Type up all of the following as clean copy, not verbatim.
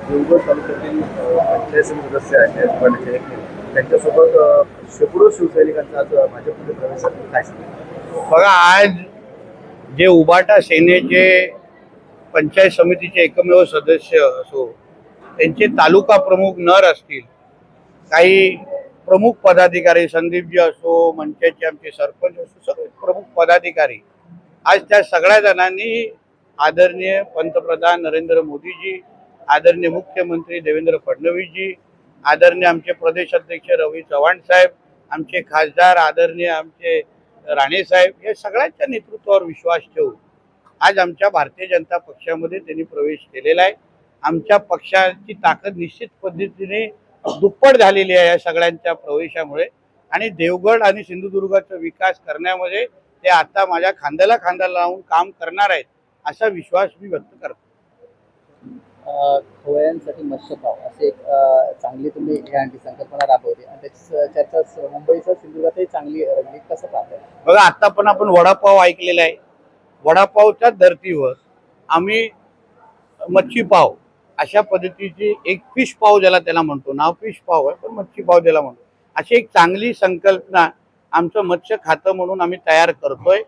देवगड तालुक्यातील पंचायत समिती सदस्य आहेत पाटील त्यांच्यासोबत शेकडो शिवसैनिकांचा आज भाजपमध्ये प्रवेश झाला. काय सांगा? बघा, आज जे उबाटा सेनेचे पंचायत समितीचे एकमेव सदस्य असो, त्यांचे तालुका प्रमुख नर असतील, काही प्रमुख पदाधिकारी संदीपजी असो, मंचाचे आमचे सरपंच असो, सगळे प्रमुख पदाधिकारी आज त्या सगळ्या जणांनी आदरणीय पंतप्रधान नरेंद्र मोदीजी, आदरणीय मुख्यमंत्री देवेंद्र फडणवीसजी, आदरणीय आमचे प्रदेश अध्यक्ष रवी चव्हाण साहेब, आमचे खासदार आदरणीय आमचे राणे साहेब, हे सगळ्यांच्या नेतृत्वावर विश्वास ठेवून आज आमच्या भारतीय जनता पक्षामध्ये त्यांनी प्रवेश केलेला आहे. आमच्या पक्षाची ताकद निश्चित पद्धतीने दुप्पट झालेली आहे या सगळ्यांच्या प्रवेशामुळे, आणि देवगड आणि सिंधुदुर्गाचा विकास करण्यामध्ये ते आता माझ्या खांद्याला खांदा लावून काम करणार आहेत असा विश्वास मी व्यक्त करतो. खवय्यांसाठी मत्स्यपाव असे एक चांगली तुम्ही हे आणखी संकल्पना राबवली आणि त्याची चर्चा मुंबईसह सिंधुदुर्गातही चांगली रंगली. कसं पाहताय? बघा, आता पण आपण वडापाव ऐकलेला आहे. वडापावच्या धर्तीवर आम्ही मच्छी पाव अशा पद्धतीची एक फिश पाव ज्याला त्याला म्हणतो, नाव फिश पाव आहे पण मच्छी पाव ज्याला म्हणतो, अशी एक चांगली संकल्पना आमचं मत्स्य खातं म्हणून आम्ही तयार करतोय.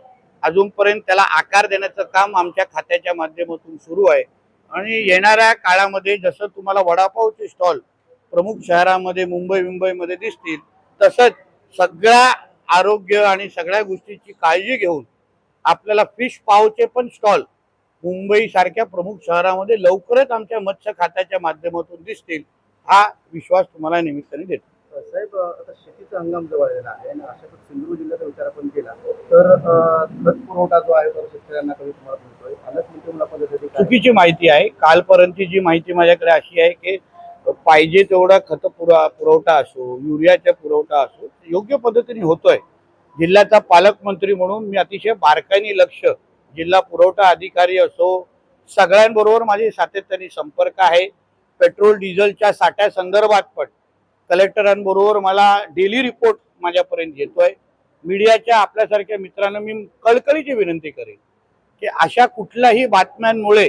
अजूनपर्यंत त्याला आकार देण्याचं काम आमच्या खात्याच्या माध्यमातून सुरू आहे आणि येणाऱ्या काळामध्ये जसं तुम्हाला वडापावचे स्टॉल प्रमुख शहरामध्ये मुंबईमध्ये दिसतील, तसंच सगळ्या आरोग्य आणि सगळ्या गोष्टीची काळजी घेऊन आपल्याला फिश पावचे पण स्टॉल मुंबई सारख्या प्रमुख शहरामध्ये लवकरच आमच्या मत्स्य खात्याच्या माध्यमातून दिसतील, हा विश्वास तुम्हाला निमित्ताने देतो. साहेब, आता शेतीचा हंगाम जवळ आलेला आहे आणि अशातच सिंधुदुर्ग जिल्ह्याचा विचार आपण केला तर खत पुरवठा जो आहे तो शेतकऱ्यांना कमी तुम्हाला मिळतोय. अलग मिळतो पद्धती चुकीची माहिती आहे. कालपर्यंतची जी माहिती माझ्याकडे अशी आहे की पाहिजे तेवढा खत पुरवठा असो, युरियाचा पुरवठा असो योग्य पद्धतीने होतोय. जिल्ह्याचा पालकमंत्री म्हणून मी अतिशय बारकाईने लक्ष, जिल्हा पुरवठा अधिकारी असो, सगळ्यांबरोबर माझे सातत्याने संपर्क आहे. पेट्रोल डिझेलच्या साठ्या संदर्भात पण कलेक्टरांबरोबर मला डेली रिपोर्ट माझ्यापर्यंत येतोय. मीडियाच्या आपल्यासारख्या मित्रांना मी कळकळीची विनंती करेन की अशा कुठल्याही बातम्यांमुळे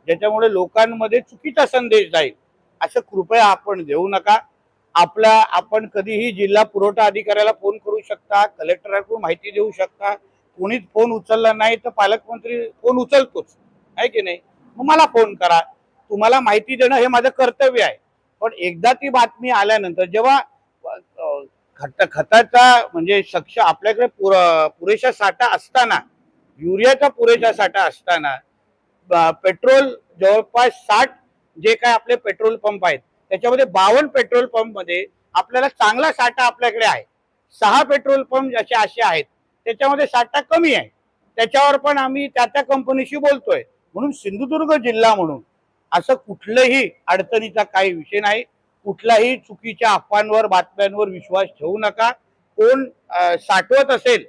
ज्याच्यामुळे लोकांमध्ये चुकीचा संदेश जाईल असं कृपया आपण देऊ नका. आपण कधीही जिल्हा पुरवठा अधिकाऱ्याला फोन करू शकता, कलेक्टरांकडून माहिती देऊ शकता. कोणीच फोन उचलला नाही तर पालकमंत्री फोन उचलतोच, आहे की नाही? मग मला फोन करा. तुम्हाला माहिती देणं हे माझं कर्तव्य आहे. पण एकदा ती बातमी आल्यानंतर जेव्हा खताचा म्हणजे आपल्याकडे पुरेसा साठा असताना, युरियाचा पुरेसा साठा असताना, पेट्रोल जवळपास 60 जे काय आपले पेट्रोल पंप आहेत त्याच्यामध्ये 52 पेट्रोल पंप मध्ये आपल्याला चांगला साठा आपल्याकडे आहे. 6 पेट्रोल पंप असे आहेत त्याच्यामध्ये साठा कमी आहे. त्याच्यावर पण आम्ही त्या कंपनीशी बोलतोय. म्हणून सिंधुदुर्ग जिल्हा म्हणून असं कुठलंही अडचणीचा काही विषय नाही. कुठल्याही चुकीच्या अफवांवर बातम्यांवर विश्वास ठेवू नका. कोण साठवत असेल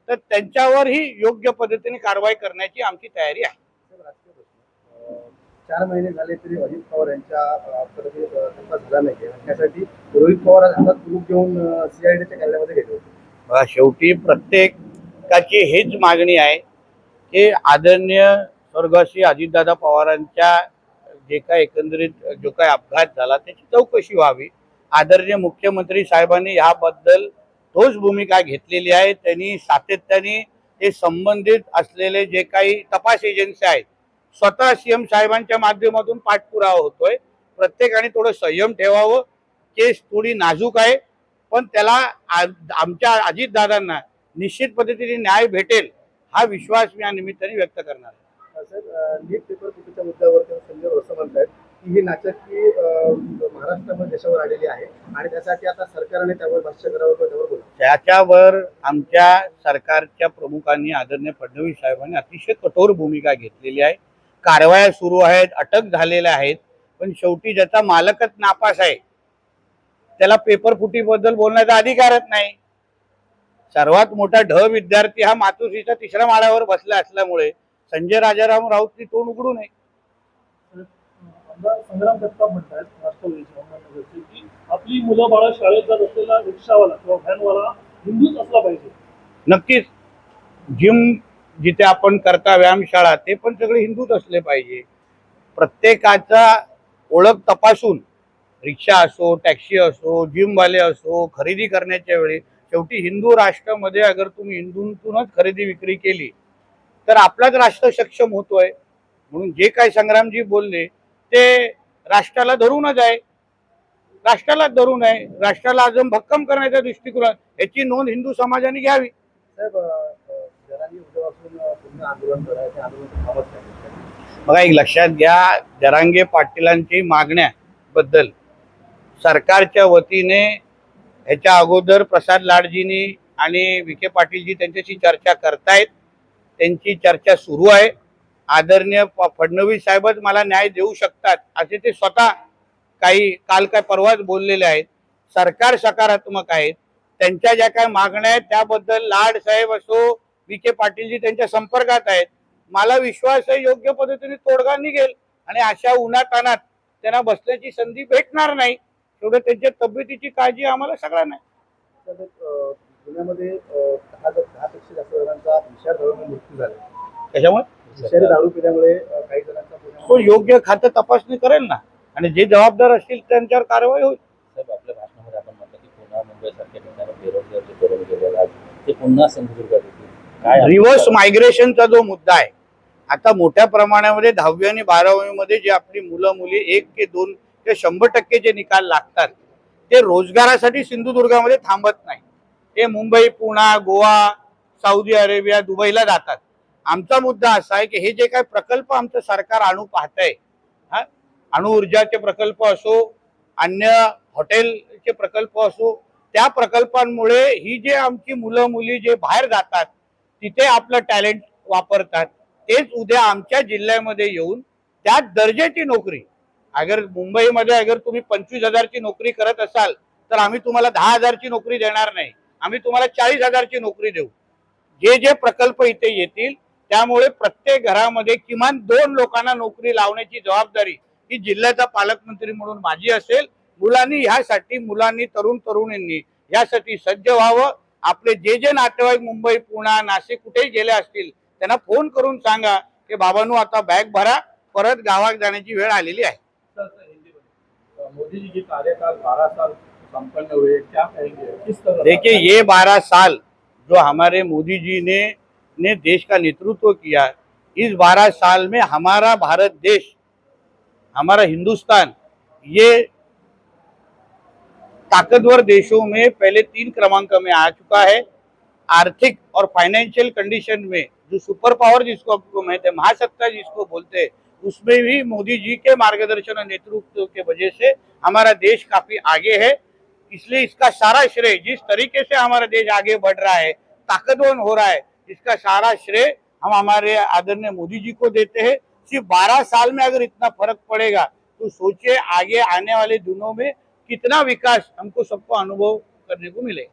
तर त्यांच्यावरही योग्य पद्धतीने कारवाई करण्याची आमची तयारी आहे. 4 महिने झाले तरी अजित पवार यांच्या तपास झाला नाही. त्यासाठी रोहित पवार हातात ग्रुप घेऊन सीआयडीच्या कार्यालयामध्ये गेले होते. शेवटी प्रत्येकाची हेच मागणी आहे की आदरणीय स्वर्गवासी अजितदादा पवारांच्या जे काय एकंदरीत जो काय अपघात झाला त्याची चौकशी व्हावी. आदरणीय मुख्यमंत्री साहेबांनी याबद्दल ठोस भूमिका घेतलेली आहे. त्यांनी सातत्याने ते संबंधित असलेले जे काही तपास एजन्सी आहेत स्वतः सीएम साहेबांच्या माध्यमातून पाठपुरावा होतोय. प्रत्येकाने थोडं संयम ठेवावं. केस थोडी नाजूक आहे पण त्याला आमच्या अजितदादांना निश्चित पद्धतीने न्याय भेटेल हा विश्वास मी या निमित्ताने व्यक्त करणार आहे. नीट पेपर फुटीच्या मुद्द्यावर संजय असं म्हणतात की ही नाचक्की महाराष्ट्रामध्ये देशावर आलेली आहे आणि त्यासाठी आता सरकारने त्यावर भाष्य करावं किंवा त्यावर बोलावं. त्याच्यावर आमच्या सरकारच्या प्रमुखांनी आदरणीय फडणवीस साहेबांनी अतिशय कठोर भूमिका घेतलेली आहे. कारवाया सुरू आहेत, अटक झालेल्या आहेत, पण शेवटी ज्याचा मालकच नापास आहे त्याला पेपर फुटीबद्दल बोलण्याचा अधिकारच नाही. सर्वात मोठा विद्यार्थी हा मातोश्रीच्या 3ऱ्या माळ्यावर बसला असल्यामुळे संजय राजाराम राऊतनी तोंड उघडू नये. संग्राम जगताप म्हणतात राष्ट्रवादीचे अहमदनगरचे की आपली मुलं बाळा शाळेत जात असलेला रिक्षावाला किंवा व्हॅनवाला हिंदूच असला पाहिजे. नक्कीच जिम जिथे आपण करता व्यायामशाळा ते पण सगळे हिंदूच असले पाहिजे. प्रत्येकाचा ओळख तपासून रिक्षा असो, टॅक्सी असो, जिमवाले असो, खरेदी करण्याच्या वेळी शेवटी हिंदू राष्ट्रामध्ये अगर तुम्ही हिंदूंतूनच खरेदी विक्री केली तर आपलाच राष्ट्र सक्षम होतोय. म्हणून जे काही संग्रामजी बोलले ते राष्ट्राला धरूनच आहे, राष्ट्राला धरून आहे. राष्ट्राला अजून भक्कम करण्याच्या दृष्टिकोनात याची नोंद हिंदू समाजाने घ्यावी. साहेब जरांगी उद्यापासून पुन्हा आंदोलन करायचं, आंदोलन थांबत नाही. बघा, एक लक्षात घ्या, जरांगे पाटीलांची मागण्याबद्दल सरकारच्या वतीने ह्याच्या अगोदर प्रसाद लाडजींनी आणि विखे पाटीलजी त्यांच्याशी चर्चा करतायत. त्यांची चर्चा सुरू आहे. आदरणीय फडणवीस साहेबच मला न्याय देऊ शकतात असे ते स्वतः काल काय परवाच बोललेले आहेत. सरकार सकारात्मक आहेत. त्यांच्या ज्या काय मागण्या आहेत त्याबद्दल लाड साहेब असो, विखे पाटीलजी त्यांच्या संपर्कात आहेत. मला विश्वास आहे योग्य पद्धतीने तोडगा निघेल आणि अशा उन्हातानात त्यांना बसण्याची संधी भेटणार नाही. तेवढं त्यांच्या तब्येतीची काळजी आम्हाला सगळ्यांना आहे. पुण्यामध्ये 10 पेक्षा जास्त जणांचा विषारी दारूमुळे मृत्यू झाला. त्याच्यामुळे विषारी दारू पिल्यामुळे काही जणांचा तो पुण्यामध्ये योग्य खातं तपासणी करेल ना, आणि जे जबाबदार असतील त्यांच्यावर कारवाई होईल. साहेब, आपल्या भाषणामध्ये आपण म्हटलं की पुन्हा मुंबईसारख्या ठिकाणी बेरोजगार जे तरुण गेलेले आहेत ते पुन्हा सिंधुदुर्गात येतील. काय रिव्हर्स मायग्रेशनचा जो मुद्दा आहे, आता मोठ्या प्रमाणामध्ये 10वी आणि 12वी मध्ये जे आपली मुलं मुली 1 ते 2 ते 100% जे निकाल लागतात ते रोजगारासाठी सिंधुदुर्गामध्ये थांबत नाही. ते मुंबई, पुणे, गोवा, सौदी अरेबिया, दुबईला जातात. आमचा मुद्दा असा आहे की हे जे काही प्रकल्प आमचं सरकार आणू पाहतंय, अणु ऊर्जाचे प्रकल्प असो, अन्य हॉटेलचे प्रकल्प असो, त्या प्रकल्पांमुळे ही जे आमची मुलं मुली जे बाहेर जातात तिथे आपलं टॅलेंट वापरतात, तेच उद्या आमच्या जिल्ह्यामध्ये येऊन त्याच दर्जाची नोकरी, अगर मुंबईमध्ये अगर तुम्ही 25,000ची नोकरी करत असाल तर आम्ही तुम्हाला 10,000ची नोकरी देणार नाही, आम्ही तुम्हाला 40,000ची नोकरी देऊ. जे जे प्रकल्प इथे येतील त्यामुळे प्रत्येक घरामध्ये किमान 2 लोकांना नोकरी लावण्याची जबाबदारी ही जिल्ह्याचा पालकमंत्री म्हणून माझी असेल. मुलांनी तरुणींनी यासाठी सज्ज व्हावं. आपले जे जे नातेवाईक मुंबई, पुणे, नाशिक कुठेही गेले असतील त्यांना फोन करून सांगा की बाबांनो आता बॅग भरा, परत गावात जाण्याची वेळ आलेली आहे. मोदी जी की कार्यकाल 12 साल संपन्न हुए, क्या कहेंगे, किस तरह? देखिए, ये 12 साल जो हमारे मोदी जी ने देश का नेतृत्व किया, इस 12 साल में हमारा भारत देश, हमारा हिंदुस्तान ये ताकतवर देशों में पहले 3 क्रमांक में आ चुका है. आर्थिक और फाइनेंशियल कंडीशन में जो सुपर पावर जिसको आपको कहते हैं, महासत्ता जिसको बोलते हैं, उसमें भी मोदी जी के मार्गदर्शन और नेतृत्व के वजह से हमारा देश काफी आगे है. इसलिए इसका सारा श्रेय, जिस तरीके से हमारा देश आगे बढ़ रहा है, ताकतवर हो रहा है, इसका सारा श्रेय हम हमारे आदरणीय मोदी जी को देते हैं. सिर्फ 12 साल में अगर इतना फर्क पड़ेगा तो सोचिए आगे आने वाले दिनों में कितना विकास हमको सबको अनुभव करने को मिलेगा.